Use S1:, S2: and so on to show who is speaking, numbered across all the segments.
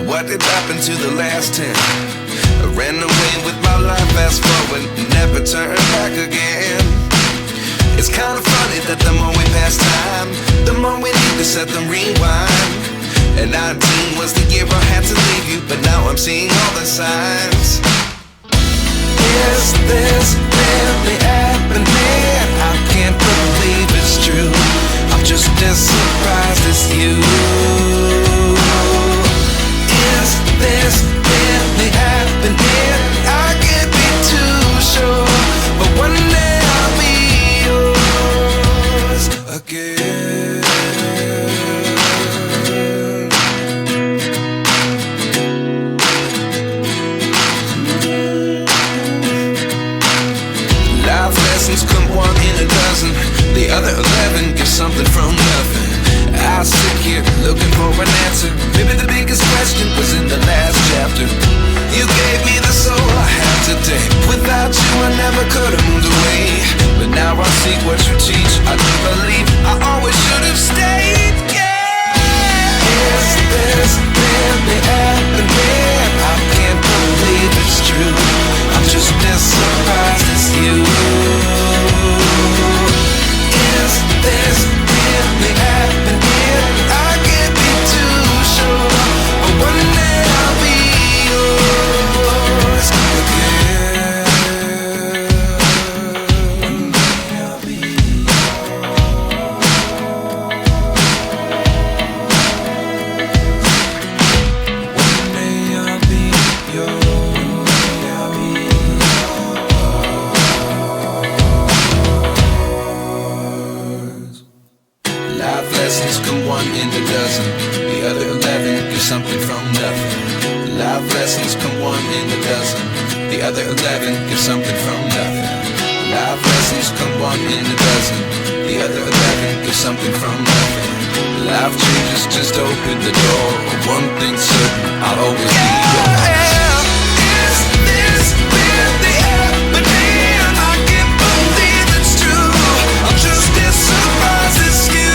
S1: What did happen to the last 10? I ran away with my life, fast forward, never turn back again. It's kinda funny that the more we pass time, the more we need to set them rewind. And 19 was the year I had to leave you, but now I'm seeing all the signs. Is this really happening? I can't believe it's true. I'm just as surprised as you. Is this really happening? I can't be too sure, but one day I'll be yours again. Life lessons come one in a dozen. The other 11 give something from nothing. I sit here looking for an answer. Maybe the biggest question was in the last chapter. You gave me the soul I have today. Without you I never could have moved away. But now I see what you teach. I do believe I always should have stayed. Yeah. Is this really happening? I can't believe it's true. I'm just as surprised as you. Is this really happening? I can't be too sure, but one day I'll be yours again. One day I'll be One day I'll be yours. Life lessons come one in a dozen. The other 11 give something from nothing. Life lessons come one in a dozen. The other 11 give something from nothing. Life lessons come one in a dozen. The other 11 give something from nothing. Life changes just open the door. One thing's certain, I'll always be yours. Is this really happening? I can't believe it's true. I'm just as surprised as you.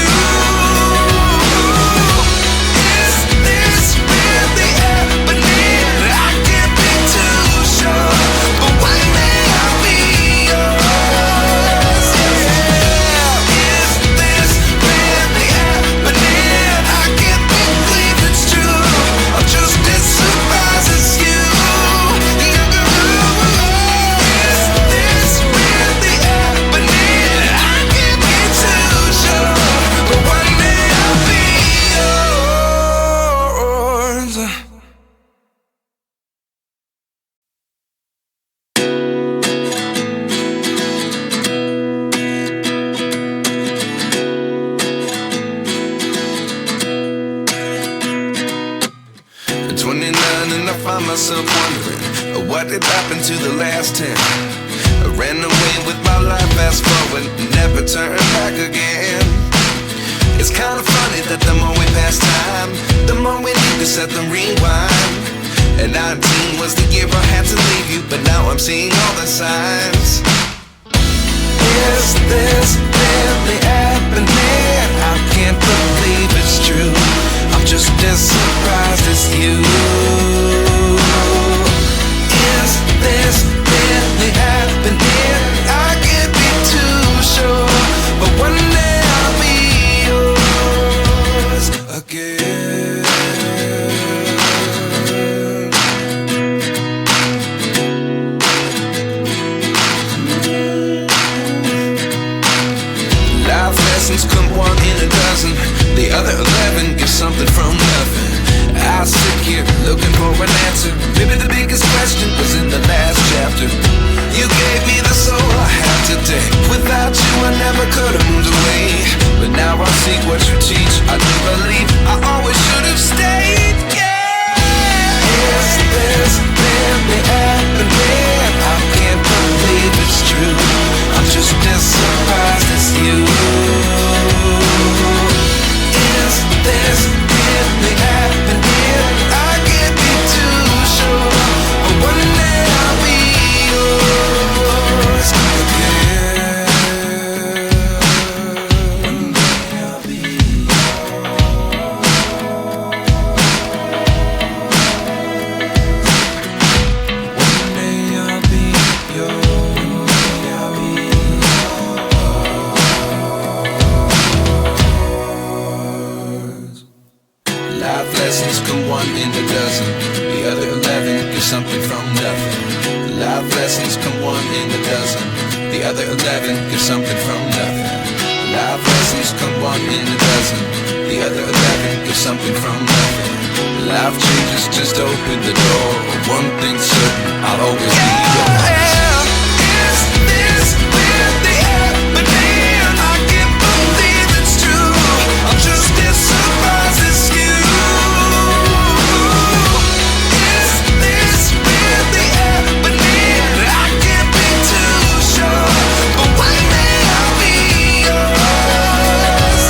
S1: Is this really happening? I can't be too sure, but one day I'll be yours. Yeah. Is this really happening? I can't believe it's true. I'm just as surprised as you. Is this really happening? I can't be too sure, but one day I'll be yours. 29 and I find myself wondering, what did happen to the last 10? I ran away with my life, fast forward, never turn back again. It's kinda funny that the more we pass time, the more we need to set them rewind. And 19 was the year I had to leave you, but now I'm seeing all the signs. Is this really happening? I can't believe it's true. I'm just as surprised as you. Is this really happening? I can't be too sure, but one day I'll be yours again. Life lessons come one in a dozen. The other 11 give something from nothing. I sit here a dozen. The other 11 get something from nothing. Life lessons come one in a dozen. The other 11 get something from nothing. Life lessons come one in a dozen. The other 11 get something from nothing. Life changes just open the door. One thing's certain, I'll always be yours.
S2: Is this really happening? I can't believe it's true. I'm just as surprised as you. Is this really happening? I can't be too sure, but one day I'll be yours.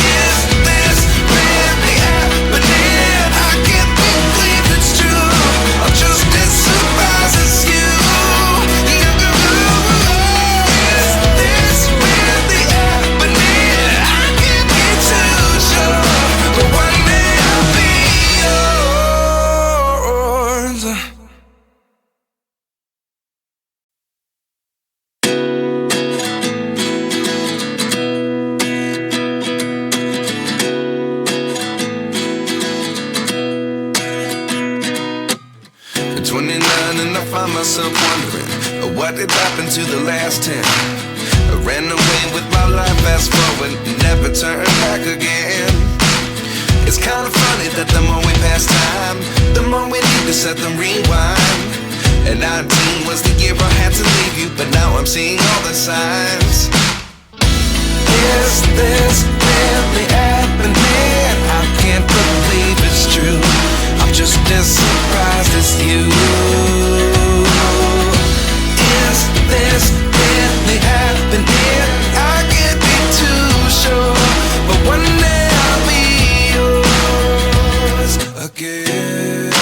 S2: Is this really happening? I can't believe it's true. I'm just as surprised as you. Is this really happening? I can't be too sure, but one day I'll be yours.
S1: At 29 and I find myself wondering what did happen to the last 10. I ran away with my life, fast forward, never turn back again. It's kind of funny that the more we pass time, the more we need to set them rewind. And 19 was the year I had to leave you, but now I'm seeing all the signs.
S2: Is this really happening? I can't believe it's true. I'm just as surprised as you. Is this really happening? I can't be too sure, but one day I'll be yours again.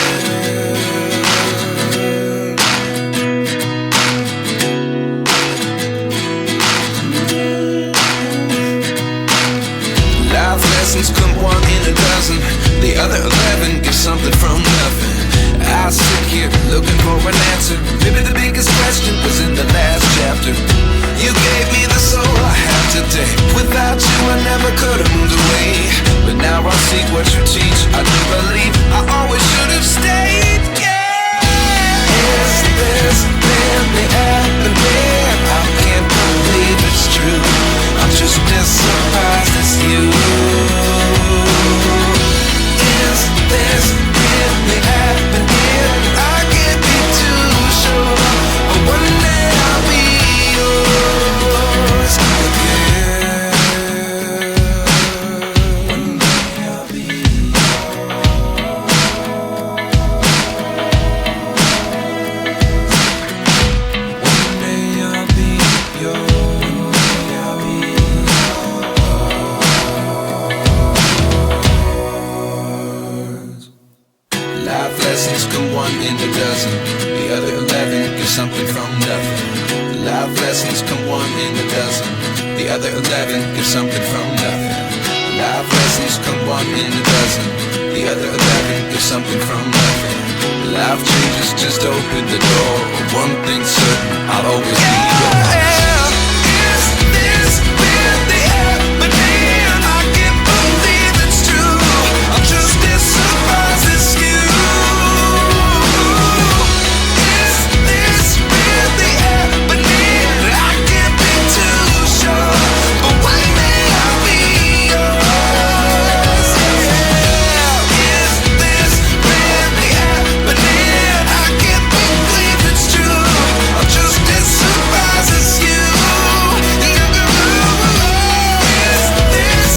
S1: Life lessons come one in a dozen. The other 11 get something from nothing. I sit here looking for an answer. Maybe the biggest question was in the last chapter. You gave me the soul I have today. Without you I never could have moved away. But now I see what you teach. I do believe I always should have stayed. Yeah.
S2: Is this really happening? I can't believe it's true. I'm just as surprised as you. Is this really happening? I can't be too sure, but one day I'll be yours again. One day I'll be One day I'll be yours. I'll be yours.
S1: Life lessons come one in a dozen. The other 11 get something from nothing. Life lessons come one in a dozen. The other 11 get something from nothing. Life lessons come one in a dozen. The other 11 get something from nothing. Life changes just open the door. One thing's certain, I'll always be yours.